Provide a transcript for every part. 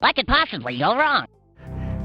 What could possibly go wrong?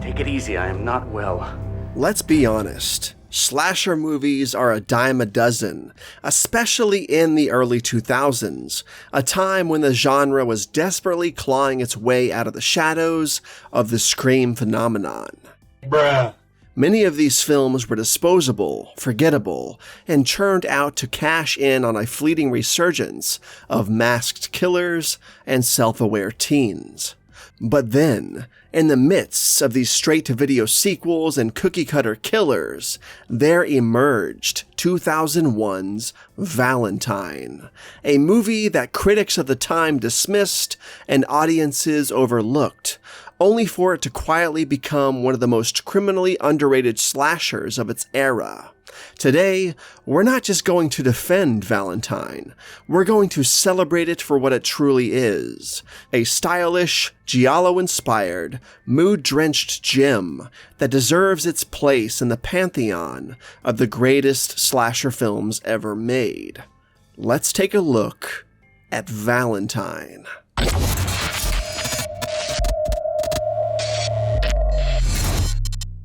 Take it easy, I am not well. Let's be honest. Slasher movies are a dime a dozen, especially in the early 2000s, a time when the genre was desperately clawing its way out of the shadows of the Scream phenomenon. Bruh. Many of these films were disposable, forgettable, and churned out to cash in on a fleeting resurgence of masked killers and self-aware teens. But then, in the midst of these straight-to-video sequels and cookie-cutter killers, there emerged 2001's Valentine, a movie that critics of the time dismissed and audiences overlooked, only for it to quietly become one of the most criminally underrated slashers of its era. Today, we're not just going to defend Valentine, we're going to celebrate it for what it truly is, a stylish, giallo-inspired, mood-drenched gem that deserves its place in the pantheon of the greatest slasher films ever made. Let's take a look at Valentine.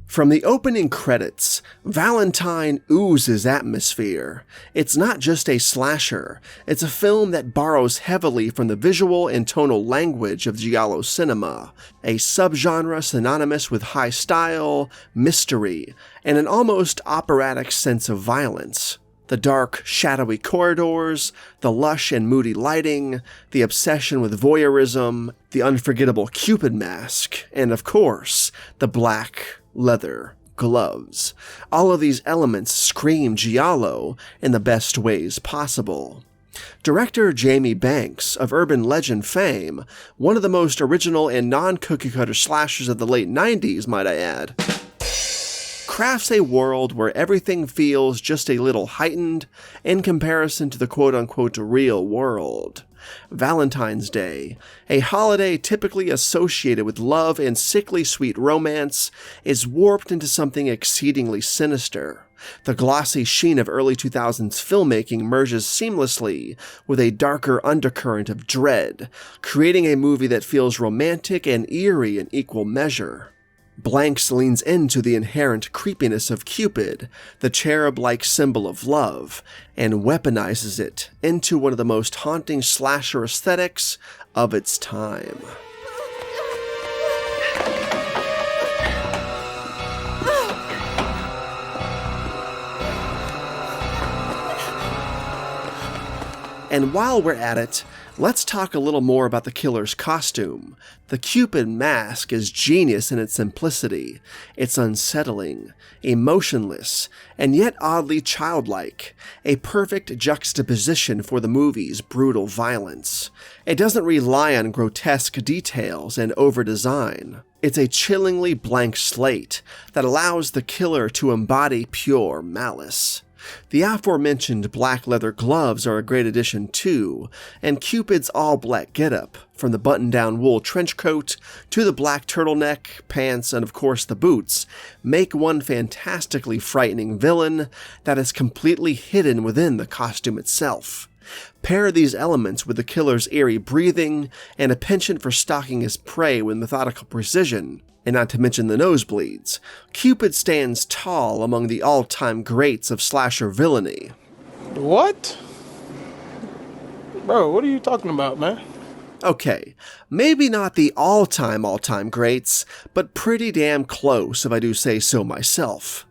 From the opening credits, Valentine oozes atmosphere. It's not just a slasher, it's a film that borrows heavily from the visual and tonal language of giallo cinema, a subgenre synonymous with high style, mystery, and an almost operatic sense of violence. The dark, shadowy corridors, the lush and moody lighting, the obsession with voyeurism, the unforgettable Cupid mask, and of course, the black leather gloves. All of these elements scream giallo in the best ways possible. Director Jamie Banks, of urban legend fame, one of the most original and non-cookie-cutter slashers of the late 90s, might I add, crafts a world where everything feels just a little heightened in comparison to the quote-unquote real world. Valentine's Day, a holiday typically associated with love and sickly sweet romance, is warped into something exceedingly sinister. The glossy sheen of early 2000s filmmaking merges seamlessly with a darker undercurrent of dread, creating a movie that feels romantic and eerie in equal measure. Blanks leans into the inherent creepiness of Cupid, the cherub-like symbol of love, and weaponizes it into one of the most haunting slasher aesthetics of its time. And while we're at it, let's talk a little more about the killer's costume. The Cupid mask is genius in its simplicity. It's unsettling, emotionless, and yet oddly childlike, a perfect juxtaposition for the movie's brutal violence. It doesn't rely on grotesque details and over-design. It's a chillingly blank slate that allows the killer to embody pure malice. The aforementioned black leather gloves are a great addition too, and Cupid's all-black getup, from the button-down wool trench coat to the black turtleneck, pants, and of course the boots, make one fantastically frightening villain that is completely hidden within the costume itself. Pair these elements with the killer's eerie breathing and a penchant for stalking his prey with methodical precision, and not to mention the nosebleeds, Cupid stands tall among the all-time greats of slasher villainy. What? Bro, what are you talking about, man? Okay, maybe not the all-time greats, but pretty damn close if I do say so myself.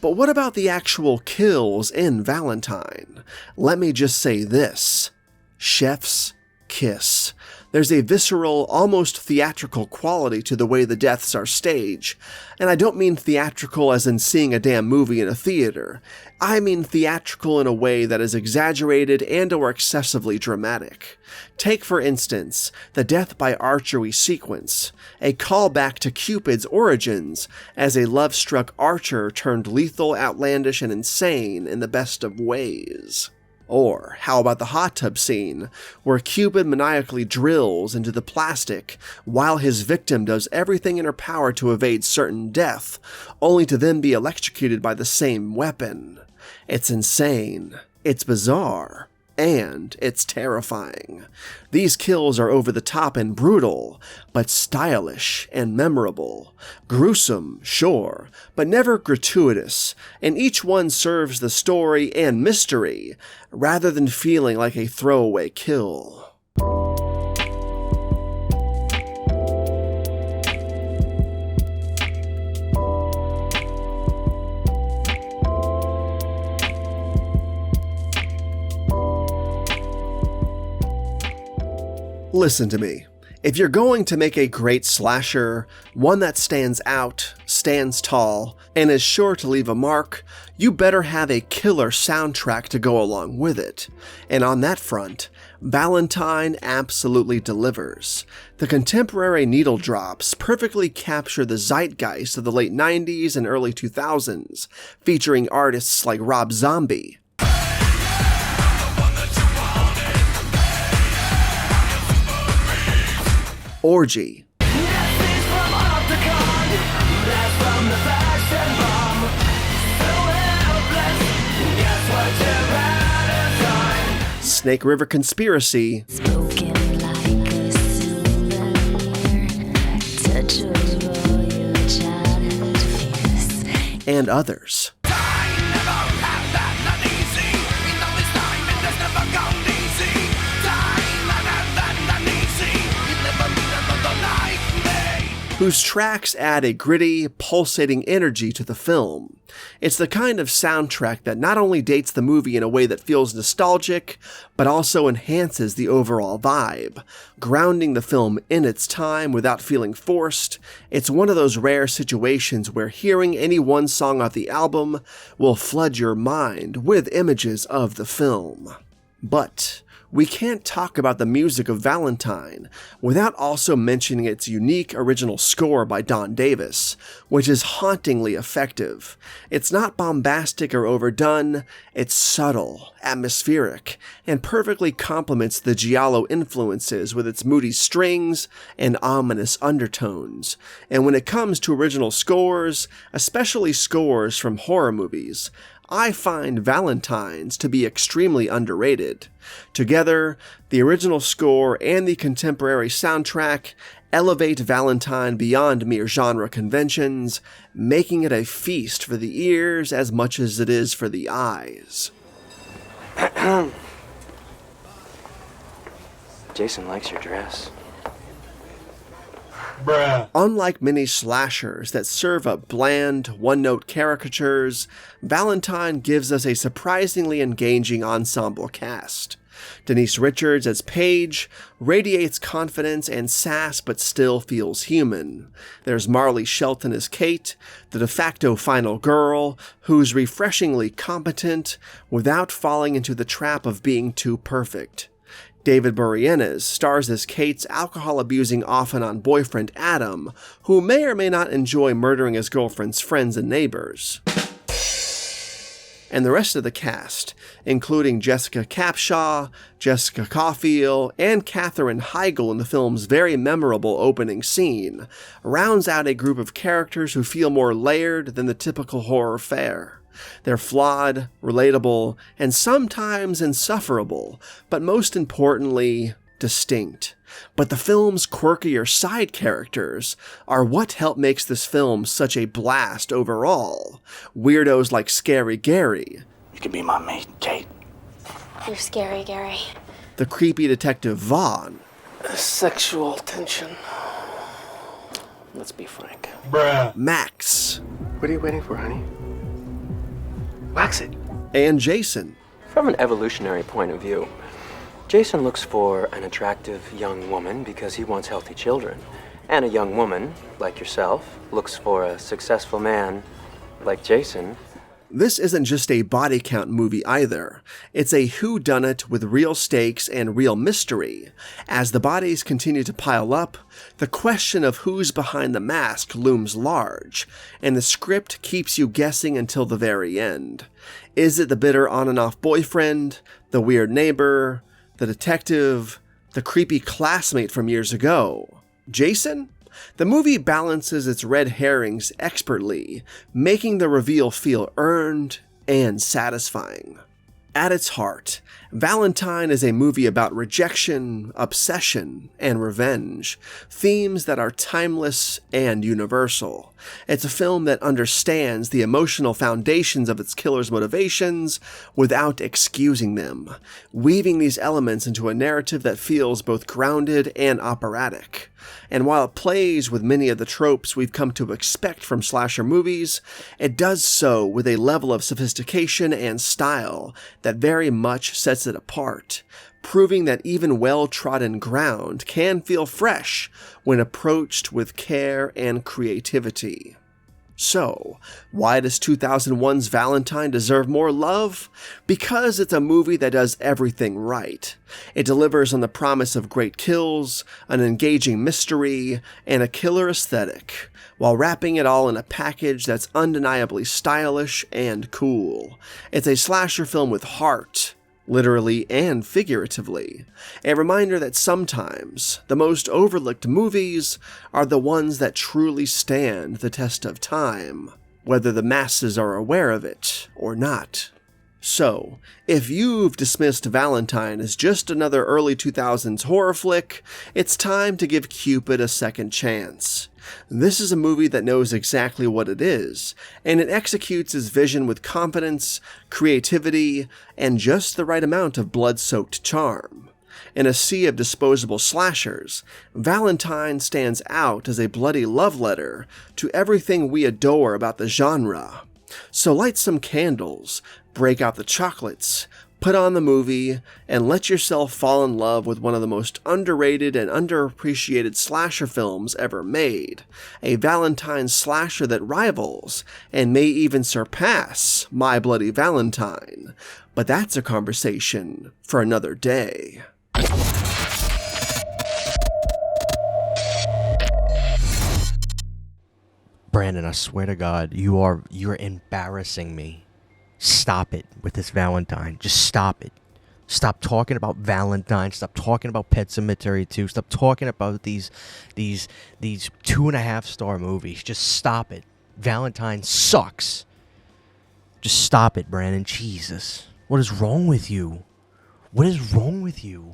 But what about the actual kills in Valentine? Let me just say this: chef's kiss. There's a visceral, almost theatrical quality to the way the deaths are staged, and I don't mean theatrical as in seeing a damn movie in a theater. I mean theatrical in a way that is exaggerated and or excessively dramatic. Take, for instance, the death by archery sequence, a callback to Cupid's origins as a love-struck archer turned lethal, outlandish, and insane in the best of ways. Or how about the hot tub scene, where Cupid maniacally drills into the plastic while his victim does everything in her power to evade certain death, only to then be electrocuted by the same weapon? It's insane. It's bizarre. and it's terrifying. These kills are over the top and brutal, but stylish and memorable. Gruesome, sure, but never gratuitous, and each one serves the story and mystery, rather than feeling like a throwaway kill. Listen to me. If you're going to make a great slasher, one that stands out, stands tall, and is sure to leave a mark, you better have a killer soundtrack to go along with it. And on that front, Valentine absolutely delivers. The contemporary needle drops perfectly capture the zeitgeist of the late 90s and early 2000s, featuring artists like Rob Zombie, Orgy, Snake River Conspiracy, and others. Whose tracks add a gritty, pulsating energy to the film. It's the kind of soundtrack that not only dates the movie in a way that feels nostalgic, but also enhances the overall vibe, grounding the film in its time without feeling forced. It's one of those rare situations where hearing any one song off the album will flood your mind with images of the film. But we can't talk about the music of Valentine without also mentioning its unique original score by Don Davis, which is hauntingly effective. It's not bombastic or overdone, it's subtle, atmospheric, and perfectly complements the giallo influences with its moody strings and ominous undertones. And when it comes to original scores, especially scores from horror movies, I find Valentine's to be extremely underrated. Together, the original score and the contemporary soundtrack elevate Valentine beyond mere genre conventions, making it a feast for the ears as much as it is for the eyes. Jason likes your dress. Bruh. Unlike many slashers that serve up bland, one-note caricatures, Valentine gives us a surprisingly engaging ensemble cast. Denise Richards as Paige radiates confidence and sass but still feels human. There's Marley Shelton as Kate, the de facto final girl, who's refreshingly competent without falling into the trap of being too perfect. David Boreanaz stars as Kate's alcohol-abusing off-and-on boyfriend Adam, who may or may not enjoy murdering his girlfriend's friends and neighbors. And the rest of the cast, including Jessica Capshaw, Jessica Caulfield, and Katherine Heigl in the film's very memorable opening scene, rounds out a group of characters who feel more layered than the typical horror fare. They're flawed, relatable, and sometimes insufferable, but most importantly, distinct. But the film's quirkier side characters are what help makes this film such a blast overall. Weirdos like Scary Gary. You can be my mate, Kate. You're scary, Gary. The creepy detective Vaughn. Sexual tension. Let's be frank. Bruh. Max. What are you waiting for, honey? Wax it. And Jason. From an evolutionary point of view, Jason looks for an attractive young woman because he wants healthy children. And a young woman, like yourself, looks for a successful man, like Jason. This isn't just a body count movie either. It's a whodunit with real stakes and real mystery. As the bodies continue to pile up, the question of who's behind the mask looms large, and the script keeps you guessing until the very end. Is it the bitter on and off boyfriend, the weird neighbor, the detective, the creepy classmate from years ago? Jason? The movie balances its red herrings expertly, making the reveal feel earned and satisfying. At its heart, Valentine is a movie about rejection, obsession, and revenge, themes that are timeless and universal. It's a film that understands the emotional foundations of its killer's motivations without excusing them, weaving these elements into a narrative that feels both grounded and operatic. And while it plays with many of the tropes we've come to expect from slasher movies, it does so with a level of sophistication and style that very much sets it apart, proving that even well-trodden ground can feel fresh when approached with care and creativity. So, why does 2001's Valentine deserve more love? Because it's a movie that does everything right. It delivers on the promise of great kills, an engaging mystery, and a killer aesthetic, while wrapping it all in a package that's undeniably stylish and cool. It's a slasher film with heart, literally and figuratively. A reminder that sometimes the most overlooked movies are the ones that truly stand the test of time, whether the masses are aware of it or not. So, if you've dismissed Valentine as just another early 2000s horror flick, it's time to give Cupid a second chance. This is a movie that knows exactly what it is, and it executes its vision with confidence, creativity, and just the right amount of blood-soaked charm. In a sea of disposable slashers, Valentine stands out as a bloody love letter to everything we adore about the genre. So light some candles, break out the chocolates, put on the movie, and let yourself fall in love with one of the most underrated and underappreciated slasher films ever made. A Valentine slasher that rivals, and may even surpass, My Bloody Valentine. But that's a conversation for another day. Brandon, I swear to God, you're embarrassing me. Stop it with this Valentine. Just stop it. Stop talking about Valentine. Stop talking about Pet Sematary 2. Stop talking about these 2.5-star movies. Just stop it. Valentine sucks. Just stop it, Brandon. Jesus. What is wrong with you? What is wrong with you?